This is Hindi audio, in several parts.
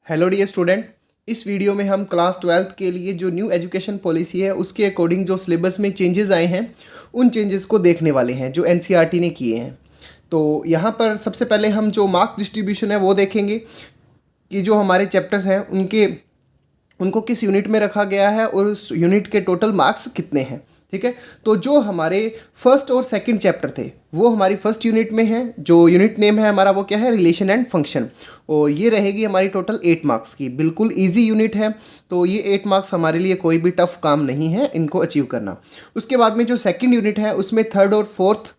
Hello dear student. इस वीडियो में हम क्लास 12th के लिए जो न्यू एजुकेशन पॉलिसी है उसके अकॉर्डिंग जो सिलेबस में चेंजेस आए हैं उन चेंजेस को देखने वाले हैं जो एनसीईआरटी ने किए हैं। तो यहाँ पर सबसे पहले हम जो मार्क्स डिस्ट्रीब्यूशन है वो देखेंगे कि जो हमारे चैप्टर्स हैं उनको किस यूनिट में रखा गया है और उस यूनिट के टोटल मार्क्स कितने हैं। ठीक है, तो जो हमारे फर्स्ट और सेकंड चैप्टर थे वो हमारी फर्स्ट यूनिट में है। जो यूनिट नेम है हमारा वो क्या है, रिलेशन एंड फंक्शन, और ये रहेगी हमारी टोटल 8 मार्क्स की। बिल्कुल इजी यूनिट है, तो ये 8 मार्क्स हमारे लिए कोई भी टफ काम नहीं है इनको अचीव करना। उसके बाद में जो सेकंड यूनिट है उसमें थर्ड और फोर्थ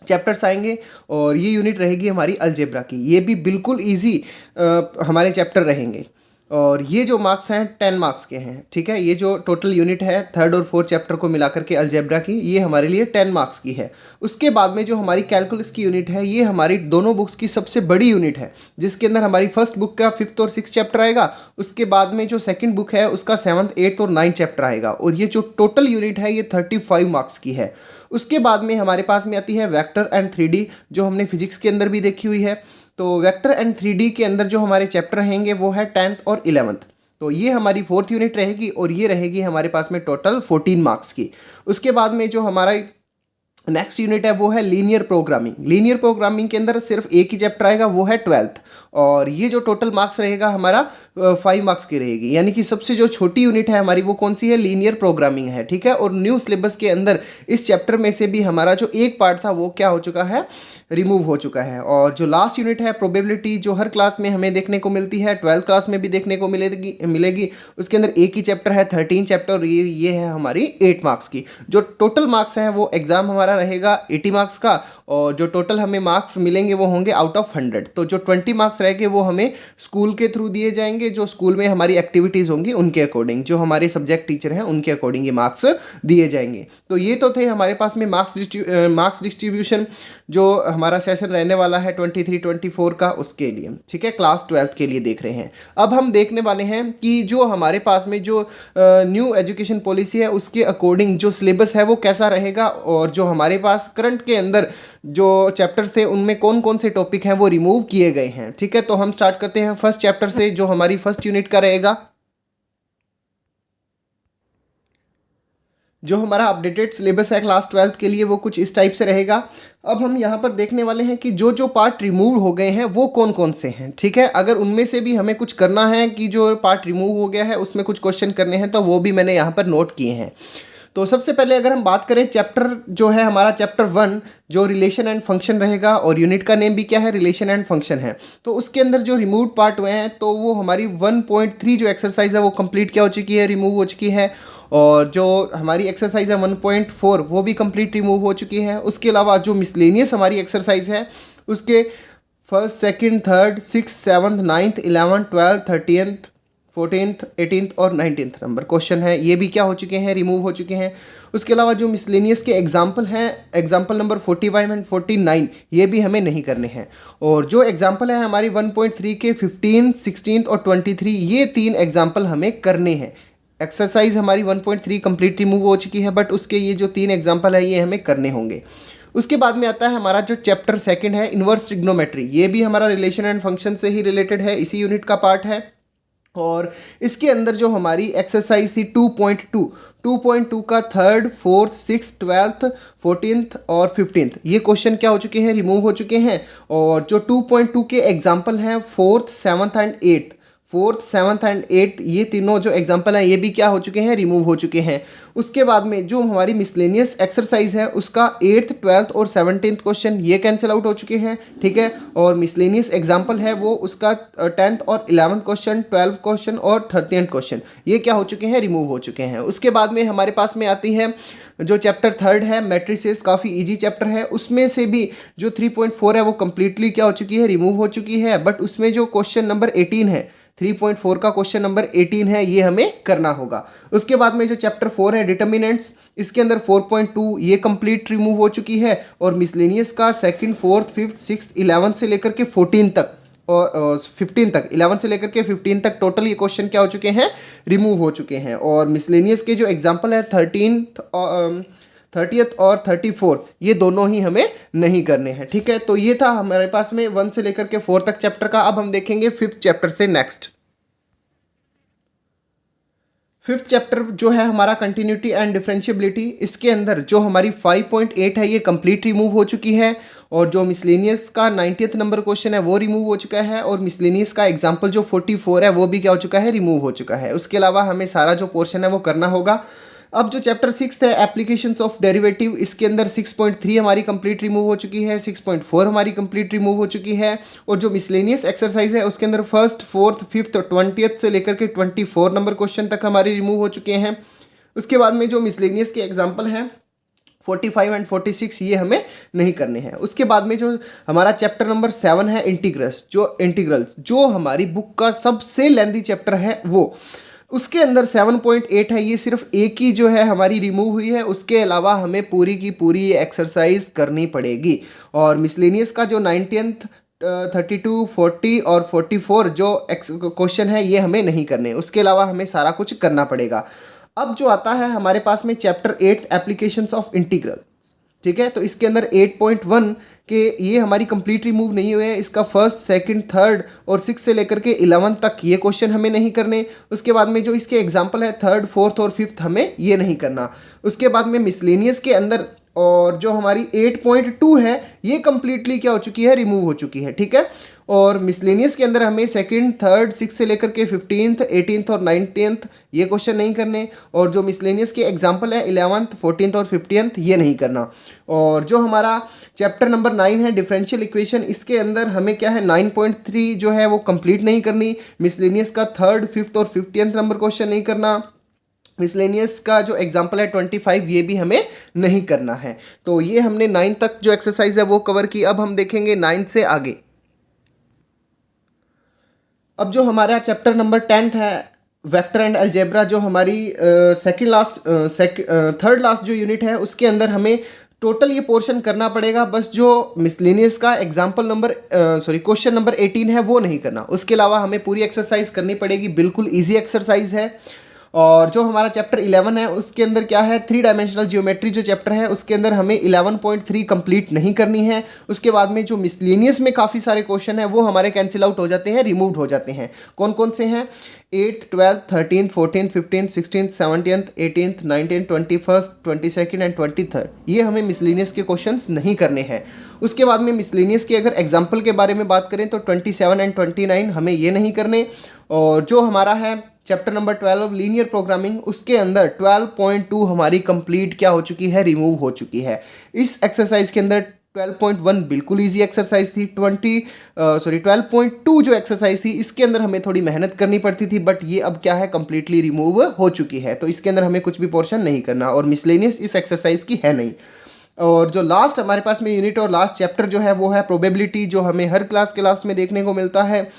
चैप्टर्स आएंगे और ये यूनिट रहेगी हमारी अलजेब्रा की। ये भी बिल्कुल ईजी हमारे चैप्टर रहेंगे और ये जो मार्क्स हैं 10 मार्क्स के हैं। ठीक है, ये जो टोटल यूनिट है थर्ड और फोर्थ चैप्टर को मिलाकर के अलजेब्रा की, ये हमारे लिए 10 मार्क्स की है। उसके बाद में जो हमारी कैलकुलस की यूनिट है ये हमारी दोनों बुक्स की सबसे बड़ी यूनिट है, जिसके अंदर हमारी फर्स्ट बुक का 5th और 6th चैप्टर आएगा। उसके बाद में जो सेकंड बुक है उसका 7th 8th और 9th चैप्टर आएगा और ये जो टोटल यूनिट है ये 35 मार्क्स की है। उसके बाद में हमारे पास में आती है वेक्टर एंड 3D, जो हमने फिजिक्स के अंदर भी देखी हुई है। तो वेक्टर एंड 3D के अंदर जो हमारे चैप्टर रहेंगे वो है 10th और 11th। तो ये हमारी फोर्थ यूनिट रहेगी और ये रहेगी हमारे पास में टोटल 14 मार्क्स की। उसके बाद में जो हमारा नेक्स्ट यूनिट है वो है लीनियर प्रोग्रामिंग। लीनियर प्रोग्रामिंग के अंदर सिर्फ एक ही चैप्टर आएगा वो है 12th, और ये जो टोटल मार्क्स रहेगा हमारा 5 मार्क्स की रहेगी। यानी कि सबसे जो छोटी यूनिट है हमारी वो कौन सी है, लीनियर प्रोग्रामिंग है। ठीक है, और न्यू सिलेबस के अंदर इस चैप्टर में से भी हमारा जो एक पार्ट था वो क्या हो चुका है, रिमूव हो चुका है। और जो लास्ट यूनिट है प्रोबेबिलिटी, जो हर क्लास में हमें देखने को मिलती है, 12th क्लास में भी देखने को मिलेगी। उसके अंदर एक ही चैप्टर है 13 चैप्टर और ये है हमारी 8 मार्क्स की। जो टोटल मार्क्स हैं वो एग्जाम हमारा रहेगा 80 मार्क्स का, और जो टोटल हमें मार्क्स मिलेंगे वो होंगे आउट ऑफ 100। तो जो 20 मार्क्स रहेंगे वो हमें स्कूल के थ्रू दिए जाएंगे, जो स्कूल में हमारी एक्टिविटीज़ होंगी उनके अकॉर्डिंग, जो हमारे सब्जेक्ट टीचर हैं उनके अकॉर्डिंग ये मार्क्स दिए जाएंगे। तो ये तो थे हमारे पास में मार्क्स डिस्ट्रीब्यूशन जो हमारा सेशन रहने वाला है 23-24 का, उसके लिए। ठीक है, क्लास 12th के लिए देख रहे हैं। अब हम देखने वाले हैं कि जो हमारे पास में जो न्यू एजुकेशन पॉलिसी है उसके अकॉर्डिंग जो सिलेबस है वो कैसा रहेगा, और जो हमारे पास करंट के अंदर जो चैप्टर्स थे उनमें कौन कौन से टॉपिक हैं वो रिमूव किए गए हैं। ठीक है, तो हम स्टार्ट करते हैं फर्स्ट चैप्टर से जो हमारी फर्स्ट यूनिट का रहेगा। जो हमारा अपडेटेड सिलेबस है क्लास 12th के लिए वो कुछ इस टाइप से रहेगा। अब हम यहाँ पर देखने वाले हैं कि जो जो पार्ट रिमूव हो गए हैं वो कौन कौन से हैं। ठीक है, अगर उनमें से भी हमें कुछ करना है कि जो पार्ट रिमूव हो गया है उसमें कुछ क्वेश्चन करने हैं तो वो भी मैंने यहाँ पर नोट किए हैं। तो सबसे पहले अगर हम बात करें चैप्टर जो है हमारा चैप्टर 1 जो रिलेशन एंड फंक्शन रहेगा, और यूनिट का नेम भी क्या है, रिलेशन एंड फंक्शन है। तो उसके अंदर जो रिमूव पार्ट हुए हैं तो वो हमारी 1.3 जो एक्सरसाइज है वो कंप्लीट क्या हो चुकी है, रिमूव हो चुकी है। और जो हमारी एक्सरसाइज है 1.4 वो भी कंप्लीट रिमूव हो चुकी है। उसके अलावा जो मिसलेनियस हमारी एक्सरसाइज है उसके first second third 6th 7th 9th 11th 12th 13th 14th 18th और 19th नंबर क्वेश्चन है, ये भी क्या हो चुके हैं, रिमूव हो चुके हैं। उसके अलावा जो मिसलेनियस के एग्जाम्पल हैं, एग्जाम्पल नंबर 45 एंड 49, ये भी हमें नहीं करने हैं। और जो एग्जाम्पल है हमारी 1.3 के 15, 16 और 23, ये 3 एग्जाम्पल हमें करने हैं। एक्सरसाइज हमारी 1.3 कंप्लीट रिमूव हो चुकी है, बट उसके ये जो 3 एग्जाम्पल है ये हमें करने होंगे। उसके बाद में आता है हमारा जो चैप्टर सेकंड है इन्वर्स ट्रिग्नोमेट्री, ये भी हमारा रिलेशन एंड फंक्शन से ही रिलेटेड है, इसी यूनिट का पार्ट है। और इसके अंदर जो हमारी एक्सरसाइज थी 2.2 का 3rd 4th 6th 12th 14th और 15th ये क्वेश्चन क्या हो चुके हैं, रिमूव हो चुके हैं। और जो 2.2 के एग्जाम्पल हैं 4th 7th and 8th, 4th 7th and 8th ये तीनों जो एग्जाम्पल हैं ये भी क्या हो चुके हैं, रिमूव हो चुके हैं। उसके बाद में जो हमारी मिसलेनियस एक्सरसाइज है उसका 8th 12th और 17th क्वेश्चन ये कैंसिल आउट हो चुके हैं। ठीक है, और मिसलेनियस एग्जाम्पल है वो उसका 10th और 11th क्वेश्चन 12th क्वेश्चन और 13th क्वेश्चन ये क्या हो चुके हैं, रिमूव हो चुके हैं। उसके बाद में हमारे पास में आती है जो चैप्टर 3rd है मैट्रिसेस, काफ़ी इजी चैप्टर है। उसमें से भी जो 3.4 है वो कम्प्लीटली क्या हो चुकी है, रिमूव हो चुकी है। बट उसमें जो क्वेश्चन नंबर 18 है 3.4 का क्वेश्चन नंबर 18 है ये हमें करना होगा। उसके बाद में जो चैप्टर 4 है डिटर्मिनेंट्स, इसके अंदर 4.2 ये कंप्लीट रिमूव हो चुकी है। और मिसलेनियस का 2nd 4th 5th 6th 11th से लेकर के 14 तक और 15 तक, 11 से लेकर के 15 तक टोटल ये क्वेश्चन क्या हो चुके हैं, रिमूव हो चुके हैं। और मिसलेनियस के जो एग्जाम्पल है 30th और 34th ये दोनों ही हमें नहीं करने हैं। ठीक है, तो ये था हमारे पास में 1 से लेकर के 4 तक चैप्टर का। अब हम देखेंगे 5th चैप्टर से नेक्स्ट। फिफ्थ चैप्टर जो है हमारा कंटिन्यूटी एंड डिफरेंशिएबिलिटी, इसके अंदर जो हमारी 5.8 है ये कंप्लीट रिमूव हो चुकी है, और जो मिसलेनियस का 90th नंबर क्वेश्चन है वो रिमूव हो चुका है, और मिसलेनियस का एग्जाम्पल जो 44 है वो भी क्या हो चुका है, रिमूव हो चुका है। उसके अलावा हमें सारा जो पोर्शन है वो करना होगा। अब जो चैप्टर 6 है एप्लीकेशंस ऑफ डेरिवेटिव, इसके अंदर 6.3 हमारी कंप्लीट रिमूव हो चुकी है, 6.4 हमारी कंप्लीट रिमूव हो चुकी है, और जो मिसलेनियस एक्सरसाइज है उसके अंदर फर्स्ट, फोर्थ, फिफ्थ, 20th से लेकर के 24 नंबर क्वेश्चन तक हमारे रिमूव हो चुके हैं। उसके बाद में जो मिसलेनियस के एग्जाम्पल हैं 45 एंड 46 ये हमें नहीं करने हैं। उसके बाद में जो हमारा चैप्टर नंबर 7 है इंटीग्रल्स जो हमारी बुक का सबसे लेंथी चैप्टर है वो, उसके अंदर 7.8 है, ये सिर्फ एक ही जो है हमारी रिमूव हुई है। उसके अलावा हमें पूरी की पूरी ये एक्सरसाइज करनी पड़ेगी। और मिसलेनियस का जो 19th 32, 40 और 44 जो क्वेश्चन है ये हमें नहीं करने, उसके अलावा हमें सारा कुछ करना पड़ेगा। अब जो आता है हमारे पास में चैप्टर 8 एप्लीकेशंस ऑफ इंटीग्रल, ठीक है, तो इसके अंदर 8.1 के ये हमारी कंप्लीट रिमूव नहीं हुए हैं। इसका फर्स्ट, सेकंड, थर्ड और 6 से लेकर के 11 तक ये क्वेश्चन हमें नहीं करने। उसके बाद में जो इसके एग्जाम्पल है थर्ड, फोर्थ और फिफ्थ हमें ये नहीं करना। उसके बाद में मिसलेनियस के अंदर और जो हमारी 8.2 है ये कंप्लीटली क्या हो चुकी है, रिमूव हो चुकी है, ठीक है। और मिसलेनियस के अंदर हमें सेकंड, थर्ड, 6 से लेकर के 15th, 18th और 19th ये क्वेश्चन नहीं करने। और जो मिसलेनियस के एग्जाम्पल है 11th, 14th और 15th ये नहीं करना। और जो हमारा चैप्टर नंबर 9 है डिफरेंशियल इक्वेशन, इसके अंदर हमें क्या है 9.3 जो है वो कंप्लीट नहीं करनी। मिसलेनियस का थर्ड, फिफ्थ और 50th नंबर क्वेश्चन नहीं करना। मिसलेनियस का जो एग्जाम्पल है 25 ये भी हमें नहीं करना है। तो ये हमने 9 तक जो एक्सरसाइज है वो कवर की। अब हम देखेंगे 9 से आगे। अब जो हमारा चैप्टर नंबर 10 है वेक्टर एंड अलजेब्रा, जो हमारी थर्ड लास्ट जो यूनिट है उसके अंदर हमें टोटल ये पोर्शन करना पड़ेगा। बस जो मिसलेनियस का एग्जाम्पल नंबर क्वेश्चन नंबर 18 है वो नहीं करना, उसके अलावा हमें पूरी एक्सरसाइज करनी पड़ेगी। बिल्कुल ईजी एक्सरसाइज है। और जो हमारा चैप्टर 11 है उसके अंदर क्या है, 3 डायमेंशनल जियोमेट्री जो चैप्टर है उसके अंदर हमें 11.3 कंप्लीट नहीं करनी है। उसके बाद में जो मिसलेनियस में काफ़ी सारे क्वेश्चन है वो हमारे कैंसिल आउट हो जाते हैं, रिमूव्ड हो जाते हैं। कौन कौन से हैं, 8th, 12th, 13th, 14th, 15th, 16th, 17th, 18th, 19th, 21st, 22nd and 23rd ये हमें मिसलेनियस के क्वेश्चंस नहीं करने हैं। उसके बाद में मिसलेनियस के अगर एग्जाम्पल के बारे में बात करें तो 27 एंड 29 हमें ये नहीं करने। और जो हमारा है चैप्टर नंबर 12 लीनियर प्रोग्रामिंग, उसके अंदर 12.2 हमारी कंप्लीट क्या हो चुकी है, रिमूव हो चुकी है। इस एक्सरसाइज के अंदर 12.1 बिल्कुल इजी एक्सरसाइज थी। 12.2 जो एक्सरसाइज थी इसके अंदर हमें थोड़ी मेहनत करनी पड़ती थी, बट ये अब क्या है कंप्लीटली रिमूव हो चुकी है। तो इसके अंदर हमें कुछ भी पोर्शन नहीं करना, और मिसलेनियस इस एक्सरसाइज की है नहीं। और जो लास्ट हमारे पास में यूनिट और लास्ट चैप्टर जो है वो है प्रोबेबिलिटी, जो हमें हर क्लास के लास्ट में देखने को मिलता है।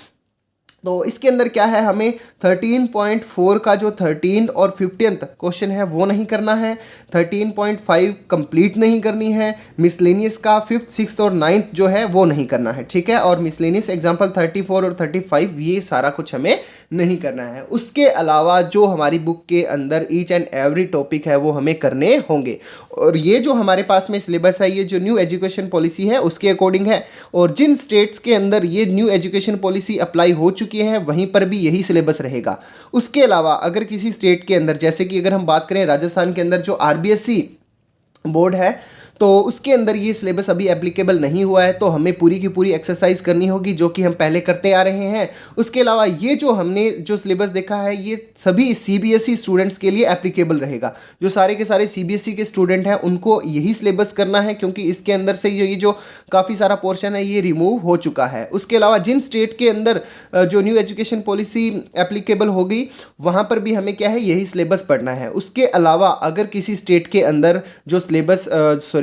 तो इसके अंदर क्या है, हमें 13.4 का जो 13 और 15th क्वेश्चन है वो नहीं करना है। 13.5 कंप्लीट नहीं करनी है। मिसलेनियस का 5th, 6th और 9th जो है वो नहीं करना है, ठीक है। और मिसलेनियस एग्जाम्पल 34 और 35 ये सारा कुछ हमें नहीं करना है। उसके अलावा जो हमारी बुक के अंदर ईच एंड एवरी टॉपिक है वो हमें करने होंगे। और ये जो हमारे पास में सिलेबस है ये जो न्यू एजुकेशन पॉलिसी है उसके अकॉर्डिंग है। और जिन स्टेट्स के अंदर ये न्यू एजुकेशन पॉलिसी अप्लाई हो चुकी है वहीं पर भी यही सिलेबस रहेगा। उसके अलावा अगर किसी स्टेट के अंदर, जैसे कि अगर हम बात करें राजस्थान के अंदर जो आरबीएससी बोर्ड है तो उसके अंदर ये सिलेबस अभी एप्लीकेबल नहीं हुआ है, तो हमें पूरी की पूरी एक्सरसाइज करनी होगी जो कि हम पहले करते आ रहे हैं। उसके अलावा ये जो हमने जो सिलेबस देखा है ये सभी सीबीएसई स्टूडेंट्स के लिए एप्लीकेबल रहेगा। जो सारे के सारे सीबीएसई के स्टूडेंट हैं उनको यही सिलेबस करना है, क्योंकि इसके अंदर से ये जो काफ़ी सारा पोर्शन है ये रिमूव हो चुका है। उसके अलावा जिन स्टेट के अंदर जो न्यू एजुकेशन पॉलिसी एप्लीकेबल होगी वहाँ पर भी हमें क्या है यही सिलेबस पढ़ना है। उसके अलावा अगर किसी स्टेट के अंदर जो सिलेबस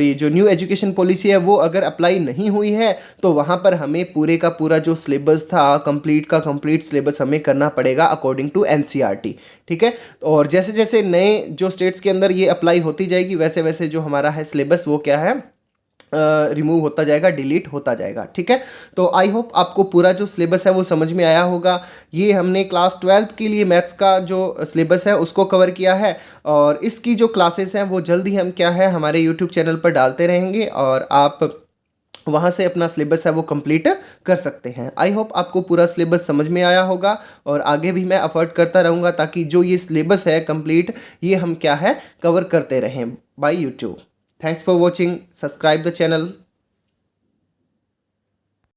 जो न्यू एजुकेशन पॉलिसी है वो अगर अप्लाई नहीं हुई है तो वहाँ पर हमें पूरे का पूरा जो सिलेबस था कंप्लीट का कंप्लीट सिलेबस हमें करना पड़ेगा अकॉर्डिंग टू एनसीईआरटी, ठीक है। और जैसे जैसे नए जो स्टेट्स के अंदर ये अप्लाई होती जाएगी वैसे वैसे जो हमारा है सिलेबस वो क्या है रिमूव होता जाएगा, डिलीट होता जाएगा, ठीक है। तो आई होप आपको पूरा जो सिलेबस है वो समझ में आया होगा। ये हमने क्लास 12th के लिए मैथ्स का जो सिलेबस है उसको कवर किया है, और इसकी जो क्लासेस हैं वो जल्द ही हम क्या है हमारे यूट्यूब चैनल पर डालते रहेंगे। और आप वहाँ से अपना सिलेबस है वो कंप्लीट कर सकते हैं। आई होप आपको पूरा सिलेबस समझ में आया होगा, और आगे भी मैं एफर्ट करता रहूँगा ताकि जो ये सिलेबस है कंप्लीट, ये हम क्या है कवर करते रहें by YouTube. Thanks for watching, subscribe the channel.